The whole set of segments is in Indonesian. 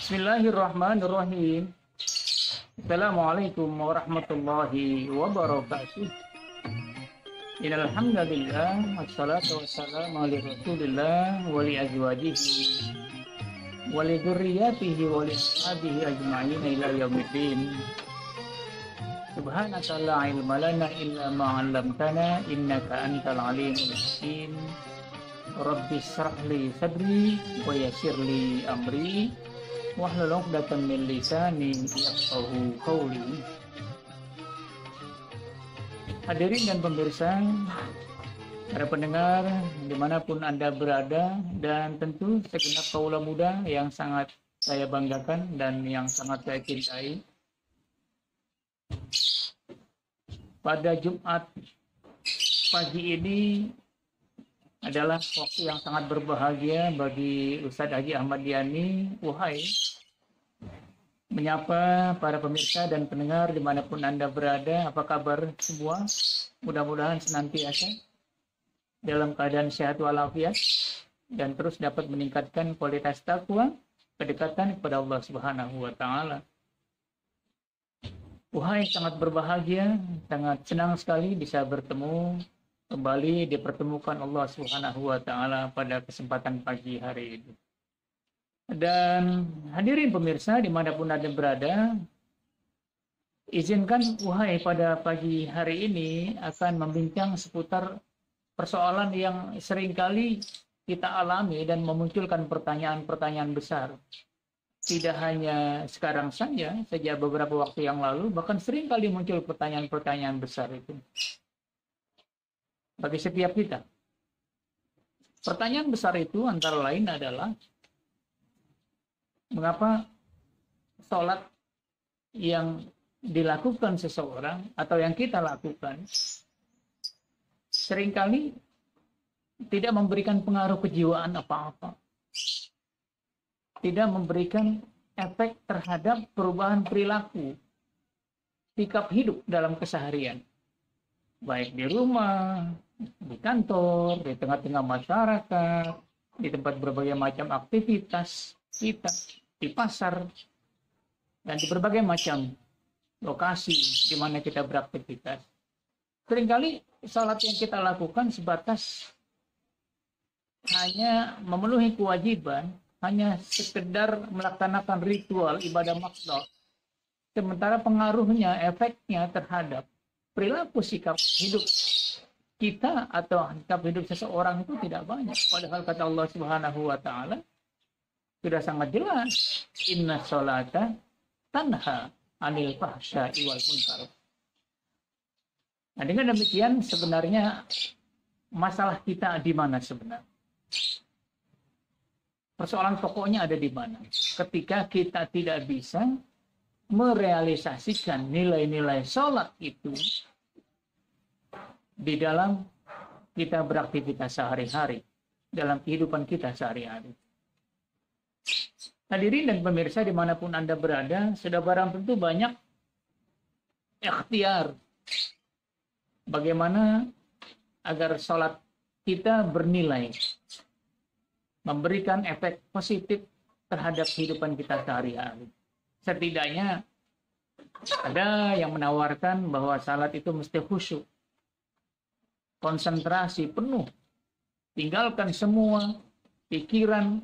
Bismillahirrahmanirrahim. Assalamualaikum warahmatullahi wabarakatuh. Innal hamdalillah wassalatu wassalamu ala Rasulillah wa li azwajihi wa li dzurriyyatihi wa li ashabihi ajma'in ila yaumiddin. Subhanaka la ilma lana illa ma 'allamtana innaka antal alimul hakim. Rabbi shrah li sadri wa yassir li amri wahlul 'uqdatam min lisani yafqahu qawli. Hadirin dan pemirsa, para pendengar dimanapun Anda berada, dan tentu segenap kaula muda yang sangat saya banggakan dan yang sangat saya cintai. Pada Jumat pagi ini adalah waktu yang sangat berbahagia bagi Ustadz Haji Ahmad Yani Uhai menyapa para pemirsa dan pendengar dimanapun Anda berada. Apa kabar semua? Mudah-mudahan senantiasa dalam keadaan sehat walafiat dan terus dapat meningkatkan kualitas takwa, kedekatan kepada Allah Subhanahu wa Ta'ala. Uhai sangat berbahagia, sangat senang sekali bisa bertemu kembali, dipertemukan Allah Subhanahu wa Ta'ala pada kesempatan pagi hari ini. Dan hadirin pemirsa dimanapun Anda berada, izinkan Uhai pada pagi hari ini akan membincang seputar persoalan yang seringkali kita alami dan memunculkan pertanyaan-pertanyaan besar. Tidak hanya sekarang saja, sejak beberapa waktu yang lalu, bahkan seringkali muncul pertanyaan-pertanyaan besar itu bagi setiap kita. Pertanyaan besar itu antara lain adalah, mengapa sholat yang dilakukan seseorang atau yang kita lakukan seringkali tidak memberikan pengaruh kejiwaan apa-apa, tidak memberikan efek terhadap perubahan perilaku, sikap hidup dalam keseharian, baik di rumah, di kantor, di tengah-tengah masyarakat, di tempat berbagai macam aktivitas kita, di pasar, dan di berbagai macam lokasi di mana kita beraktivitas. Seringkali salat yang kita lakukan sebatas hanya memenuhi kewajiban, hanya sekedar melaksanakan ritual ibadah makhluk, sementara pengaruhnya, efeknya terhadap perilaku sikap hidup kita atau sikap hidup seseorang itu tidak banyak. Padahal kata Allah Subhanahu wa Ta'ala sudah sangat jelas, inna sholata tanha anil fahsya'i wal munkar. Nah, dengan demikian sebenarnya masalah kita di mana sebenarnya? Persoalan pokoknya ada di mana? Ketika kita tidak bisa merealisasikan nilai-nilai sholat itu di dalam kita beraktivitas sehari-hari, dalam kehidupan kita sehari-hari. Hadirin dan pemirsa dimanapun Anda berada, sudah barang tentu banyak ikhtiar bagaimana agar sholat kita bernilai, memberikan efek positif terhadap kehidupan kita sehari-hari. Setidaknya ada yang menawarkan bahwa salat itu mesti khusyuk, konsentrasi penuh, tinggalkan semua pikiran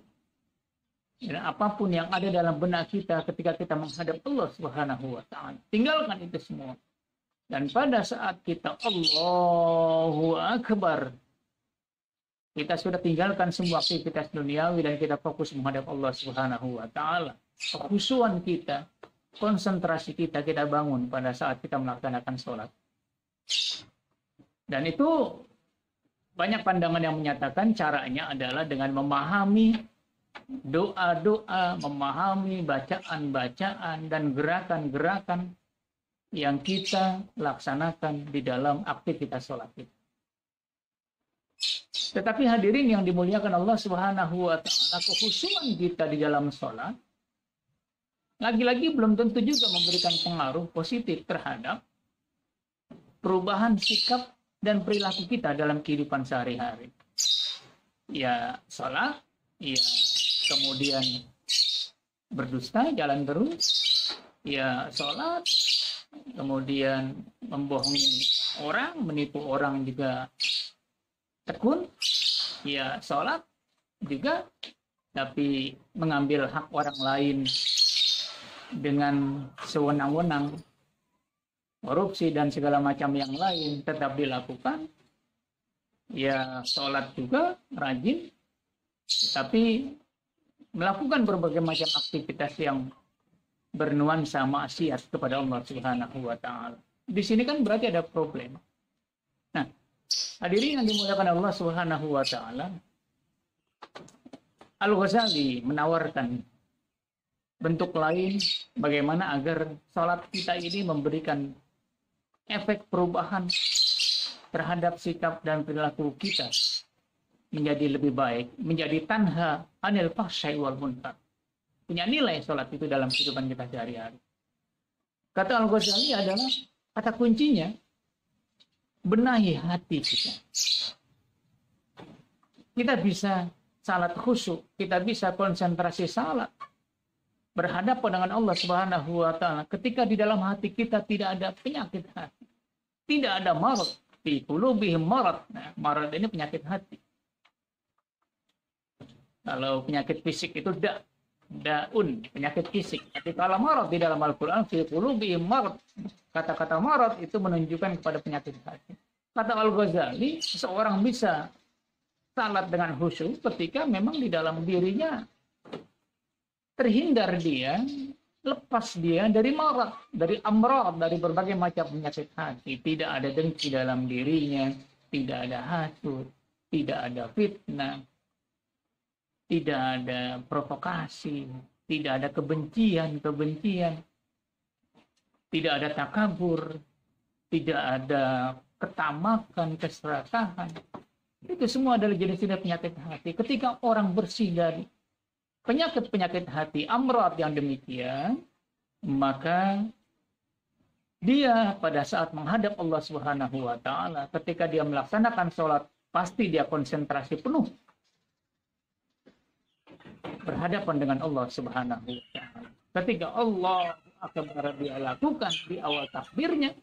dan apapun yang ada dalam benak kita ketika kita menghadap Allah Subhanahu wa Ta'ala. Tinggalkan itu semua. Dan pada saat kita Allahu Akbar, kita sudah tinggalkan semua aktivitas duniawi dan kita fokus menghadap Allah Subhanahu wa Ta'ala. Kekhusyuan kita, konsentrasi kita bangun pada saat kita melaksanakan sholat. Dan itu banyak pandangan yang menyatakan caranya adalah dengan memahami doa-doa, memahami bacaan-bacaan dan gerakan-gerakan yang kita laksanakan di dalam aktivitas sholat itu. Tetapi hadirin yang dimuliakan Allah Subhanahu wa Ta'ala, kekhusyuan kita di dalam sholat lagi-lagi belum tentu juga memberikan pengaruh positif terhadap perubahan sikap dan perilaku kita dalam kehidupan sehari-hari. Ya sholat, ya kemudian berdusta jalan terus, ya sholat, kemudian membohongi orang, menipu orang juga tekun, ya sholat juga, tapi mengambil hak orang lain dengan sewenang-wenang, korupsi dan segala macam yang lain tetap dilakukan, ya sholat juga rajin, tapi melakukan berbagai macam aktivitas yang bernuansa maksiat kepada Allah Subhanahu wa taala. Di sini kan berarti ada problem. Nah, hadirin yang dimuliakan Allah Subhanahu wa taala, Al-Ghazali menawarkan bentuk lain bagaimana agar salat kita ini memberikan efek perubahan terhadap sikap dan perilaku kita menjadi lebih baik, menjadi tanha anil fahsya'i wal munkar. Punya nilai sholat itu dalam kehidupan kita sehari-hari. Kata Al-Ghazali adalah kata kuncinya benahi hati kita. Kita bisa salat khusyuk, kita bisa konsentrasi salat, berhadapan dengan Allah Subhanahu wa taala ketika di dalam hati kita tidak ada penyakit hati. Tidak ada marad, fi qulubihim marad. Nah, marad ini penyakit hati. Kalau penyakit fisik itu daun, penyakit fisik. Tapi kalau marad di dalam Al-Qur'an fi qulubihim marad, kata-kata marad itu menunjukkan kepada penyakit hati. Kata Al-Ghazali, seseorang bisa salat dengan khusyuk ketika memang di dalam dirinya terhindar dia, lepas dia dari marad, dari amrad, dari berbagai macam penyakit hati. Tidak ada dengki dalam dirinya, tidak ada hasud, tidak ada fitnah, tidak ada provokasi, tidak ada kebencian, tidak ada takabur, tidak ada ketamakan, keserakahan. Itu semua adalah jenis-jenis penyakit hati. Ketika orang bersih dari penyakit-penyakit hati, amrad yang demikian, maka dia pada saat menghadap Allah Subhanahu wa taala, ketika dia melaksanakan sholat, pasti dia konsentrasi penuh berhadapan dengan Allah Subhanahu wa taala. Ketika Allah Akbar dia lakukan di awal takbirnya,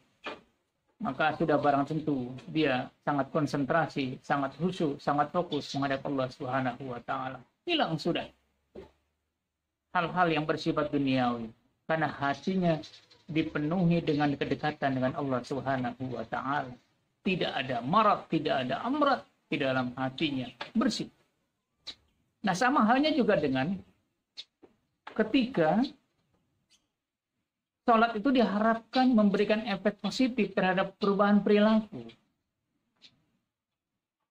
maka sudah barang tentu dia sangat konsentrasi, sangat khusyuk, sangat fokus menghadap Allah Subhanahu wa taala. Hilang sudah hal-hal yang bersifat duniawi, karena hatinya dipenuhi dengan kedekatan dengan Allah Subhanahu wa taala. Tidak ada marad, tidak ada amrad di dalam hatinya, bersih. Nah, sama halnya juga dengan ketika sholat itu diharapkan memberikan efek positif terhadap perubahan perilaku.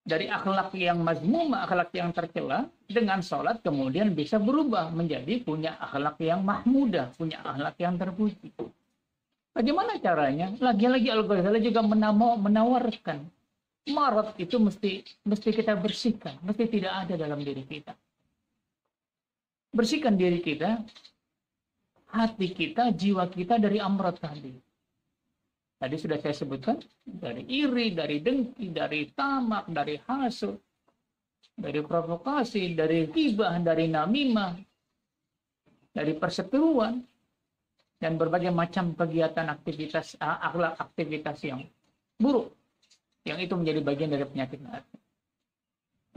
Dari akhlak yang mazmum, akhlak yang tercela, dengan sholat kemudian bisa berubah menjadi punya akhlak yang mahmudah, punya akhlak yang terpuji. Bagaimana caranya? Lagi-lagi Al-Ghazali juga menawarkan marad itu mesti kita bersihkan, mesti tidak ada dalam diri kita. Bersihkan diri kita, hati kita, jiwa kita dari amrad tadi. Tadi sudah saya sebutkan, dari iri, dari dengki, dari tamak, dari hasud, dari provokasi, dari ghibah, dari namimah, dari perseteruan, dan berbagai macam kegiatan aktivitas, aktivitas yang buruk, yang itu menjadi bagian dari penyakit hati.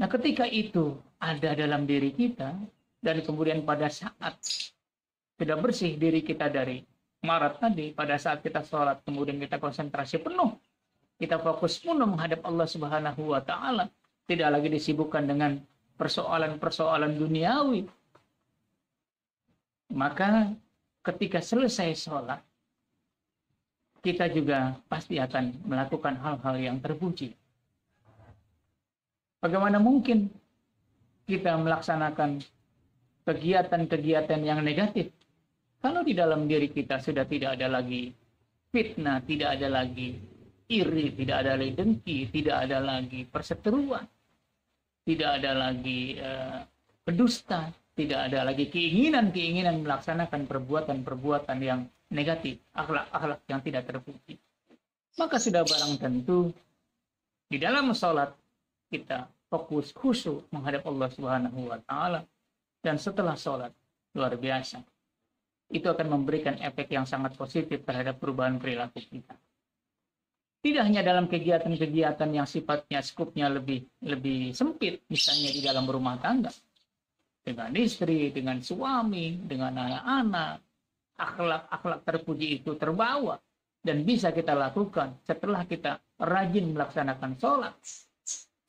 Nah, ketika itu ada dalam diri kita, dan kemudian pada saat sudah bersih diri kita dari marad tadi, pada saat kita sholat, kemudian kita konsentrasi penuh, kita fokus penuh menghadap Allah Subhanahu wa taala, tidak lagi disibukkan dengan persoalan-persoalan duniawi, maka ketika selesai sholat, kita juga pasti akan melakukan hal-hal yang terpuji. Bagaimana mungkin kita melaksanakan kegiatan-kegiatan yang negatif kalau di dalam diri kita sudah tidak ada lagi fitnah, tidak ada lagi iri, tidak ada lagi dengki, tidak ada lagi perseteruan, tidak ada lagi pendusta, tidak ada lagi keinginan-keinginan melaksanakan perbuatan-perbuatan yang negatif, akhlak-akhlak yang tidak terpuji. Maka sudah barang tentu di dalam sholat kita fokus khusyuk menghadap Allah Subhanahu wa taala, dan setelah sholat luar biasa. Itu akan memberikan efek yang sangat positif terhadap perubahan perilaku kita. Tidak hanya dalam kegiatan-kegiatan yang sifatnya skupnya lebih sempit, misalnya di dalam rumah tangga, dengan istri, dengan suami, dengan anak-anak, akhlak-akhlak terpuji itu terbawa dan bisa kita lakukan setelah kita rajin melaksanakan sholat.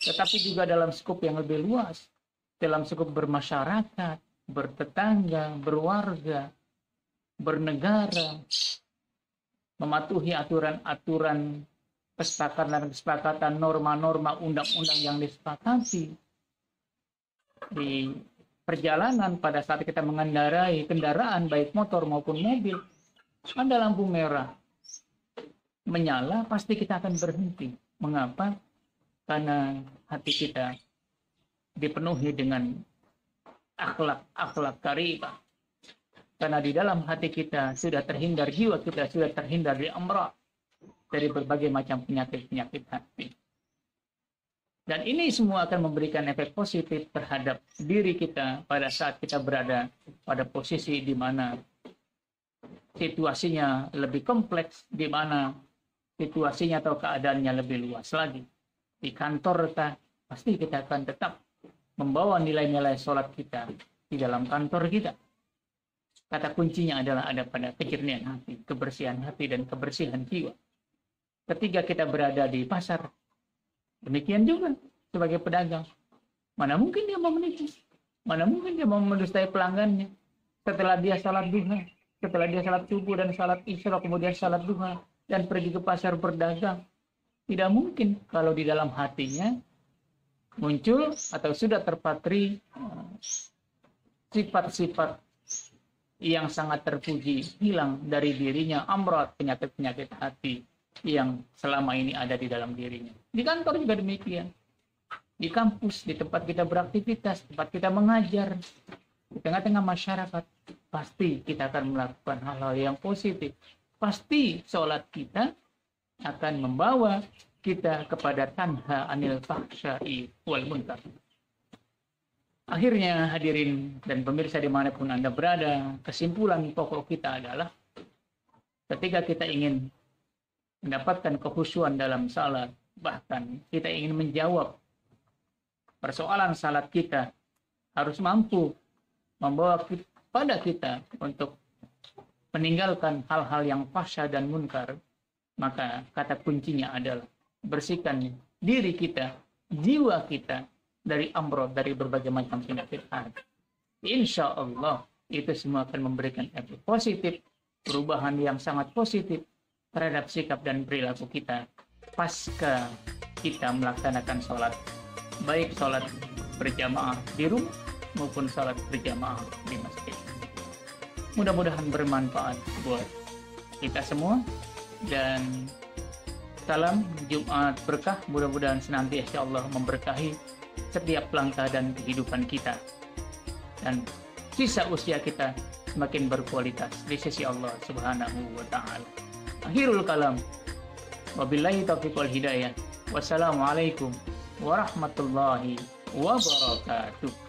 Tetapi juga dalam skup yang lebih luas, dalam skup bermasyarakat, bertetangga, berwarga, bernegara, mematuhi aturan-aturan kesepakatan norma-norma undang-undang yang disepakati di perjalanan pada saat kita mengendarai kendaraan baik motor maupun mobil. Ada lampu merah menyala, pasti kita akan berhenti. Mengapa? Karena hati kita dipenuhi dengan akhlak karimah. Karena di dalam hati kita sudah terhindar, jiwa kita sudah terhindar dari amrah, dari berbagai macam penyakit-penyakit hati. Dan ini semua akan memberikan efek positif terhadap diri kita pada saat kita berada pada posisi di mana situasinya lebih kompleks, di mana situasinya atau keadaannya lebih luas lagi. Di kantor kita, pasti kita akan tetap membawa nilai-nilai sholat kita di dalam kantor kita. Kata kuncinya adalah ada pada kejernihan hati, kebersihan hati, dan kebersihan jiwa. Ketika kita berada di pasar, demikian juga sebagai pedagang. Mana mungkin dia mau menipu? Mana mungkin dia mau mendustai pelanggannya? Setelah dia salat duha, setelah dia salat subuh dan salat isya, kemudian salat duha, dan pergi ke pasar berdagang. Tidak mungkin kalau di dalam hatinya muncul atau sudah terpatri sifat-sifat yang sangat terpuji hilang dari dirinya, amrod, penyakit-penyakit hati yang selama ini ada di dalam dirinya. Di kantor juga demikian. Di kampus, di tempat kita beraktivitas, tempat kita mengajar, di tengah-tengah masyarakat, pasti kita akan melakukan hal-hal yang positif. Pasti sholat kita akan membawa kita kepada tanha anil fahsya'i wal munkar. Akhirnya hadirin dan pemirsa dimanapun Anda berada, kesimpulan pokok kita adalah ketika kita ingin mendapatkan kekhusyuan dalam salat, bahkan kita ingin menjawab persoalan salat kita, harus mampu membawa pada kita untuk meninggalkan hal-hal yang fahsya dan munkar, maka kata kuncinya adalah bersihkan diri kita, jiwa kita dari amrod, dari berbagai macam penyakit hati. Insya Allah itu semua akan memberikan efek positif, perubahan yang sangat positif terhadap sikap dan perilaku kita pasca kita melaksanakan sholat, baik sholat berjamaah di rumah maupun sholat berjamaah di masjid. Mudah-mudahan bermanfaat buat kita semua, dan salam Jumat berkah. Mudah-mudahan senantiasa Allah memberkahi setiap langkah dan kehidupan kita, dan sisa usia kita semakin berkualitas di sisi Allah Subhanahu wa Ta'ala. Akhirul kalam, wabillahi taufiq wal hidayah. Wassalamualaikum warahmatullahi wabarakatuh.